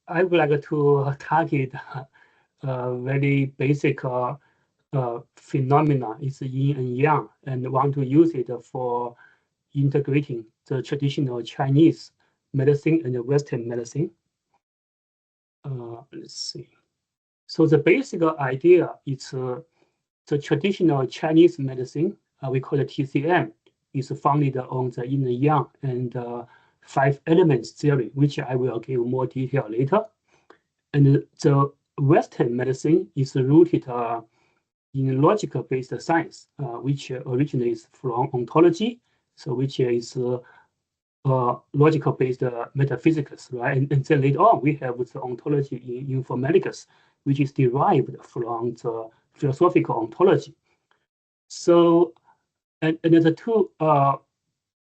I would like to target a very basic phenomena. It's yin and yang, and want to use it for integrating the traditional Chinese medicine and the Western medicine. Let's see. So the basic idea is the traditional Chinese medicine, we call it TCM, is founded on the yin and yang and 5 elements theory, which I will give more detail later. And the Western medicine is rooted in logical-based science, which originates from ontology, so which is logical-based metaphysics, right? And then later on, we have the ontology in informatics, which is derived from the philosophical ontology. So, and the two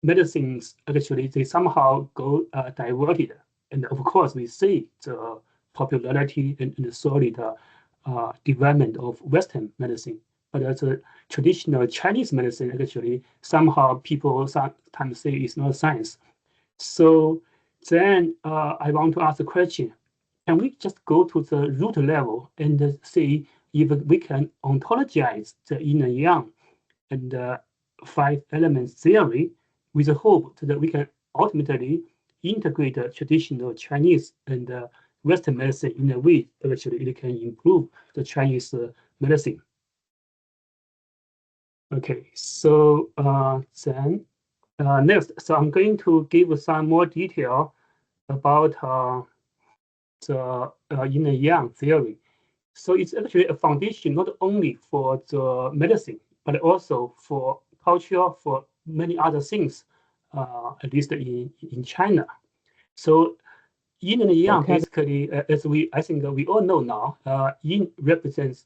medicines, actually, they somehow go diverted. And of course, we see the popularity and the solid development of Western medicine. But as a traditional Chinese medicine, actually, somehow people sometimes say it's not science. So then I want to ask the question, can we just go to the root level and see if we can ontologize the yin and yang and 5 elements theory with the hope that we can ultimately integrate the traditional Chinese and Western medicine in a way that actually it can improve the Chinese medicine. Okay, so then next, so I'm going to give some more detail about the yin and yang theory. So it's actually a foundation not only for the medicine, but also for culture, for many other things, at least in China. So yin and yang, okay, basically, as I think we all know now, yin represents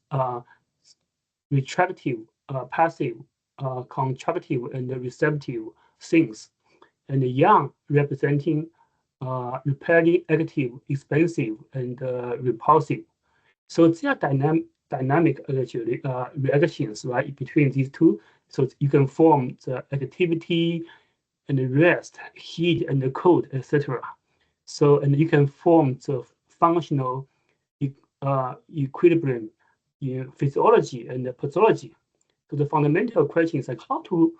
retractive, passive, contractive, and receptive things, and yang representing repelling, active, expansive, and repulsive. So there are dynamic actually reactions, right, between these two. So you can form the activity and the rest, heat and the cold, etc. So, and you can form the functional equilibrium in physiology and pathology. So the fundamental question is like how to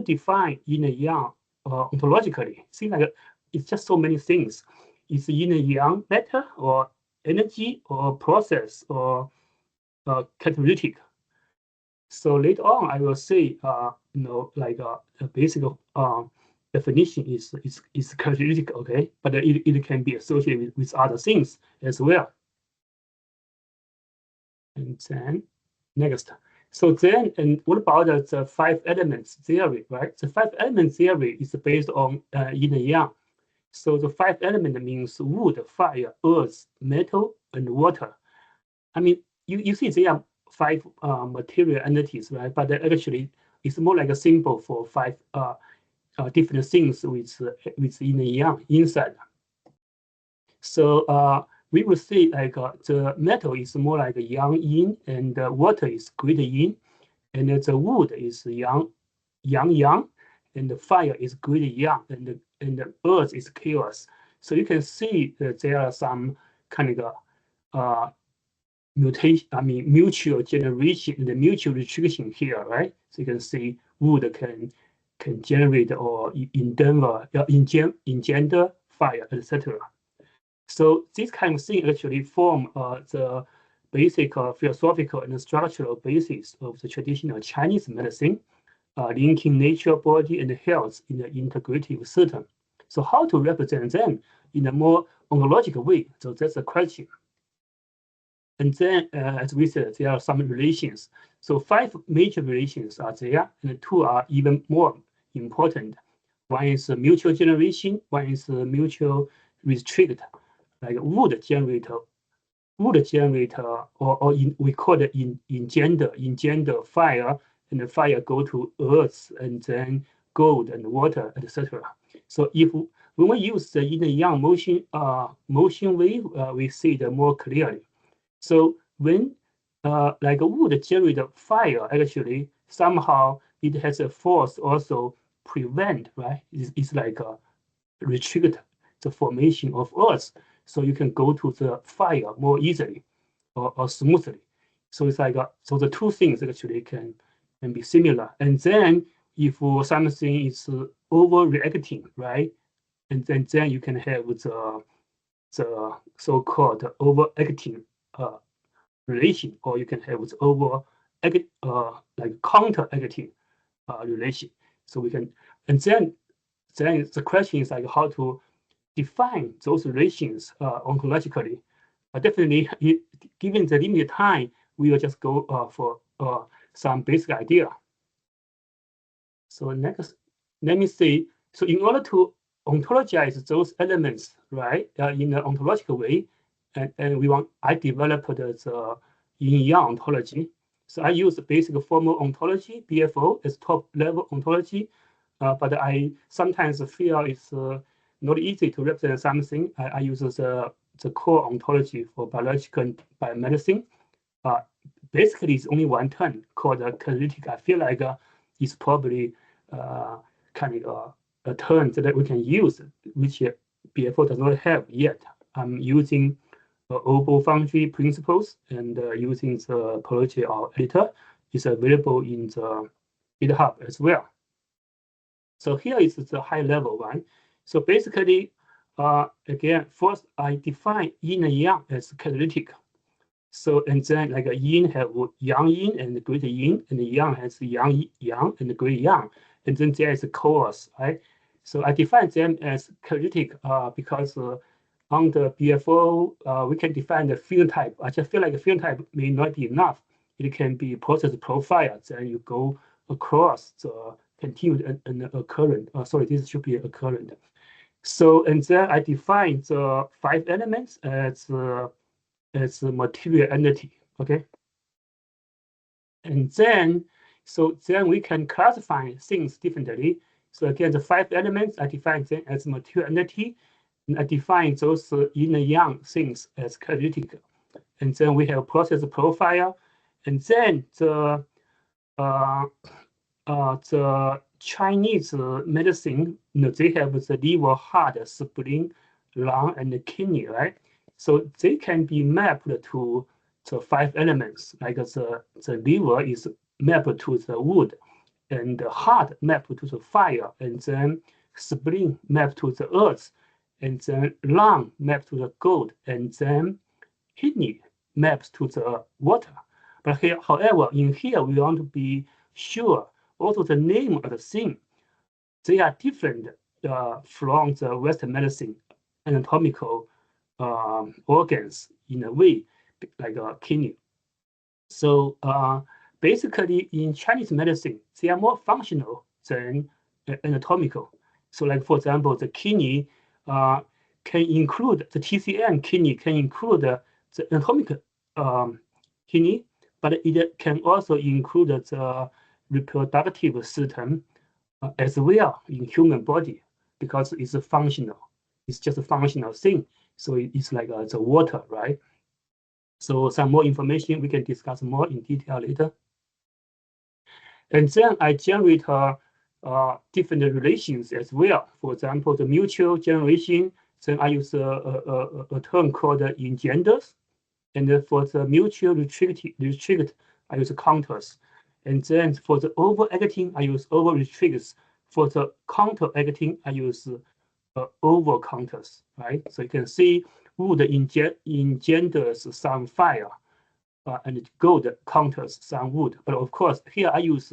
define yin and yang ontologically. Seems like it's just so many things. Is yin and yang matter or energy or process or catalytic? So later on, I will say, like a basic definition is catalytic, okay? But it can be associated with other things as well. And then next. So then, and what about the 5 elements theory, right? The 5 element theory is based on yin and yang. So the 5 element means wood, fire, earth, metal, and water. I mean, you see they are 5 material entities, right? But actually, it's more like a symbol for 5 different things with yin and yang inside. So we will see like the metal is more like a yang yin, and water is greater yin, and the wood is yang, and the fire is greater yang, and the earth is chaos. So you can see that there are some kind of mutation, I mean mutual generation and the mutual restriction here, right? So you can see wood can generate or engender fire, etc. So this kind of thing actually form the basic philosophical and structural basis of the traditional Chinese medicine, linking nature, body, and health in an integrative system. So how to represent them in a more ontological way? So that's the question. And then, as we said, there are some relations. So 5 major relations are there, and 2 are even more important. One is mutual generation, one is mutual restrict, like wood generator, or we call it engender fire, and the fire go to earth, and then gold and water, etc. So when we use the yin and yang motion wave, we see it more clearly. So when like a wood generate fire, actually somehow it has a force also prevent, right? It's like a restrict the formation of earth. so you can go to the fire more easily or smoothly. So it's like so the two things actually can be similar. And then if something is overreacting, right, and then you can have the so-called overacting relation, or you can have like counteracting relation. So we can, and then the question is like how to define those relations ontologically. Definitely, given the limited time, we will just go for some basic idea. So next, let me see. So in order to ontologize those elements, right, in an ontological way, and I developed the yin-yang ontology. So I use the basic formal ontology, BFO, as top level ontology, but I sometimes feel it's not easy to represent something. I use the core ontology for biological and biomedicine. Basically, it's only one term called catalytic. I feel like it's probably kind of a term that we can use, which BFO does not have yet. I'm using Obo Foundry principles and using the Apology editor. It's available in the GitHub as well. So here is the high level one. So basically, again, first I define yin and yang as catalytic. So, and then like a yin have yang yin and greater yin, and the yang has yang yang and greater yang. And then there is a course, right? So I define them as catalytic because on the BFO, we can define the phenotype. I just feel like a phenotype may not be enough. It can be process profile. Then you go across the continued and occurrent. Sorry, this should be occurrent. So, and then I define the 5 elements as a material entity, okay? And then, so then we can classify things differently. So again, the 5 elements, I define them as material entity, and I define those yin and yang things as catalytic. And then we have process profile, and then the Chinese medicine, they have the liver, heart, spleen, lung, and the kidney, right? So they can be mapped to the 5 elements, like the liver is mapped to the wood, and the heart mapped to the fire, and then spleen mapped to the earth, and then lung mapped to the gold, and then kidney maps to the water. But here, however, in here we want to be sure also the name of the thing, they are different from the Western medicine anatomical organs in a way, like a kidney. So basically, in Chinese medicine, they are more functional than anatomical. So, like for example, the kidney can include the TCM kidney can include the anatomical kidney, but it can also include the reproductive system as well in human body because it's a functional. It's just a functional thing. So it's like the water, right? So some more information we can discuss more in detail later. And then I generate different relations as well. For example, the mutual generation. Then I use a term called engenders. And for the mutual restrict, I use counters. And then for the overacting, I use over restricts. For the counteracting, I use over counters, right? So you can see wood engenders some fire, and gold counters some wood. But of course, here I use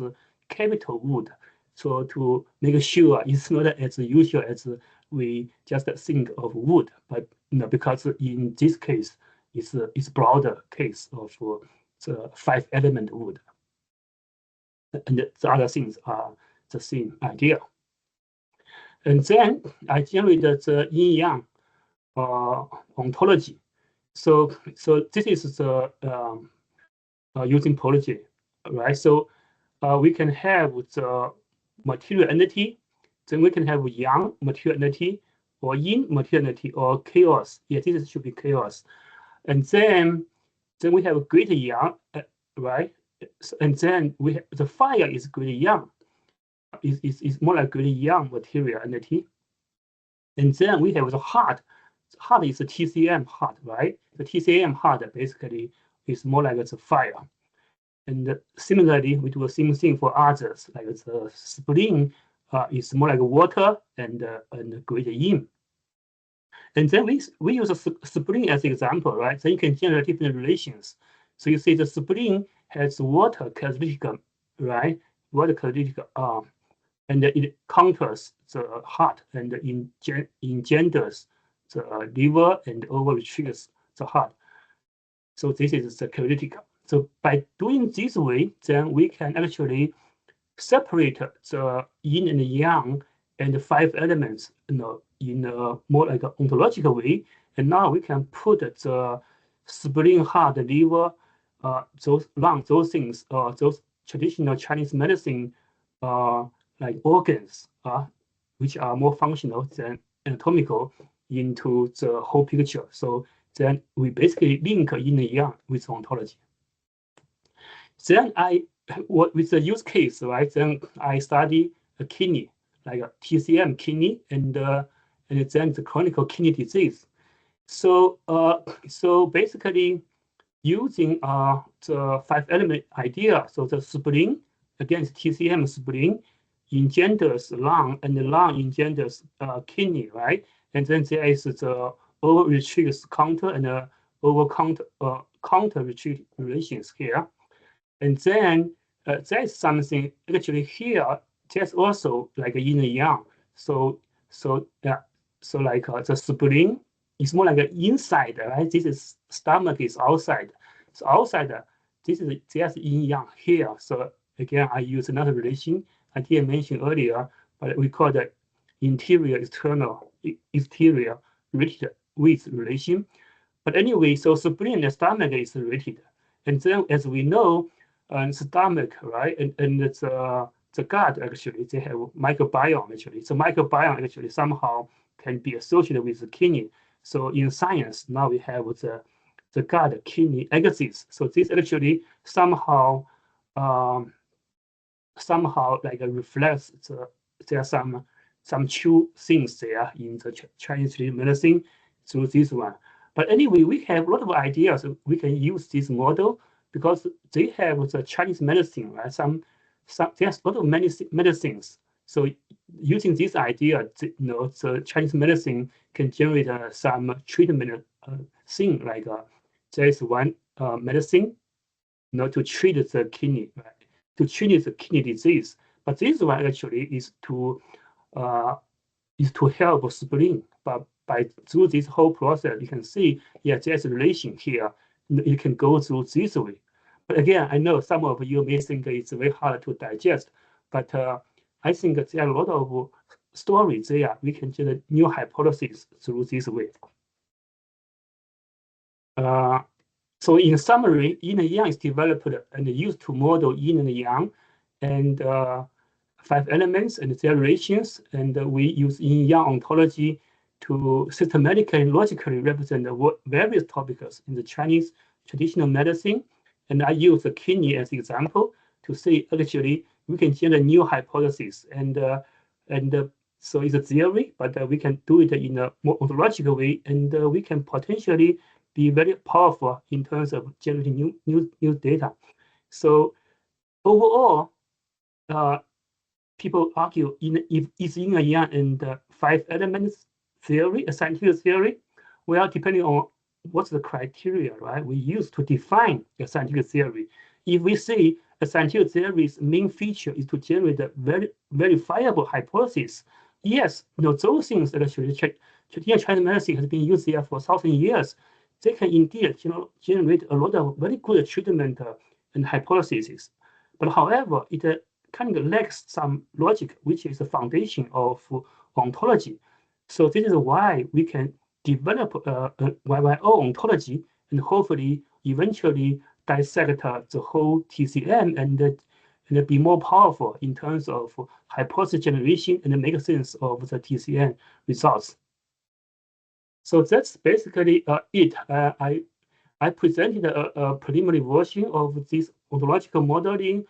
capital wood, so to make sure it's not as usual as we just think of wood, but because in this case, it's broader case of the 5-element wood, and the other things are the same idea. And then I generated the yin-yang ontology. So this is the using topology, right? So we can have the material entity, then we can have yang material entity, or yin material entity, or chaos. Yeah, this should be chaos. And then we have greater yang, right? And then we have, the fire is greater yang. Is more like greater yang material entity. And then we have the heart. hard is a TCM hard, right? The TCM hard basically is more like it's a fire. And similarly, we do the same thing for others, like the spring is more like water and gradient in. And then we use a spring as an example, right? Then you can generate different relations. So you see the spring has water characteristic, right? Water characteristic, and it counters the heart and engenders the liver and over triggers the heart. So this is the characteristic. So by doing this way, then we can actually separate the yin and yang and the 5 elements, in a more like an ontological way. And now we can put the spleen, heart, liver, those lungs, those things, those traditional Chinese medicine like organs, which are more functional than anatomical, into the whole picture. So then we basically link yin and yang with ontology. Then with the use case, right? Then I study a kidney, like a TCM kidney, and then the chronic kidney disease. So basically using the 5 element idea. So the spleen, again, TCM spleen engenders lung, and the lung engenders kidney, right? And then there is the over retreat counter and over counter retreat relations here. And then there's something actually here. There's also like a yin and yang. So like the spleen is more like an inside, right? This is stomach is outside. So outside, there's yin yang here. So again, I use another relation I didn't mention earlier, but we call that interior exterior related with relation. But anyway, so spleen and stomach is related. And then as we know, stomach, right, and the gut actually, they have microbiome actually. So microbiome actually somehow can be associated with the kidney. So in science, now we have the gut kidney axis. So this actually somehow like reflects there are some true things there in the Chinese medicine through this one. But anyway, we have a lot of ideas. We can use this model because they have the Chinese medicine, right? There's a lot of medicines. So using this idea, the Chinese medicine can generate some treatment thing, like there is one medicine, to treat the kidney, right? To treat the kidney disease. But this one actually is to help spleen. But through this whole process, you can see, yeah, there's a relation here. You can go through this way. But again, I know some of you may think it's very hard to digest, but I think there are a lot of stories there. We can generate new hypotheses through this way. So in summary, yin and yang is developed and used to model yin and yang, and 5 elements and their relations. And we use yin-yang ontology to systematically and logically represent various topics in the Chinese traditional medicine. And I use the kidney as an example to say actually we can generate new hypotheses. And so it's a theory, but we can do it in a more ontological way, and we can potentially be very powerful in terms of generating new data. So overall, people argue if it's yin and yang and 5 elements theory, a scientific theory, well, depending on what's the criteria, right, we use to define a scientific theory. If we say a scientific theory's main feature is to generate a very verifiable hypothesis, yes, those things actually traditional Chinese medicine has been used there for 1,000 years. They can indeed, generate a lot of very good treatment and hypotheses. But however, it kind of lacks some logic, which is the foundation of ontology. So this is why we can develop a YYO ontology and hopefully eventually dissect the whole TCM and be more powerful in terms of hypothesis generation and make sense of the TCM results. So that's basically it. I presented a preliminary version of this ontological modeling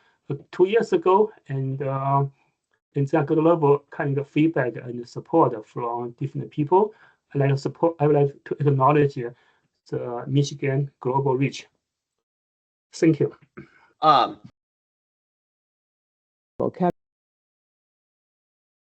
2 years ago, and then I got a lot of kind of feedback and support from different people. I would like to acknowledge the Michigan Global Reach. Thank you.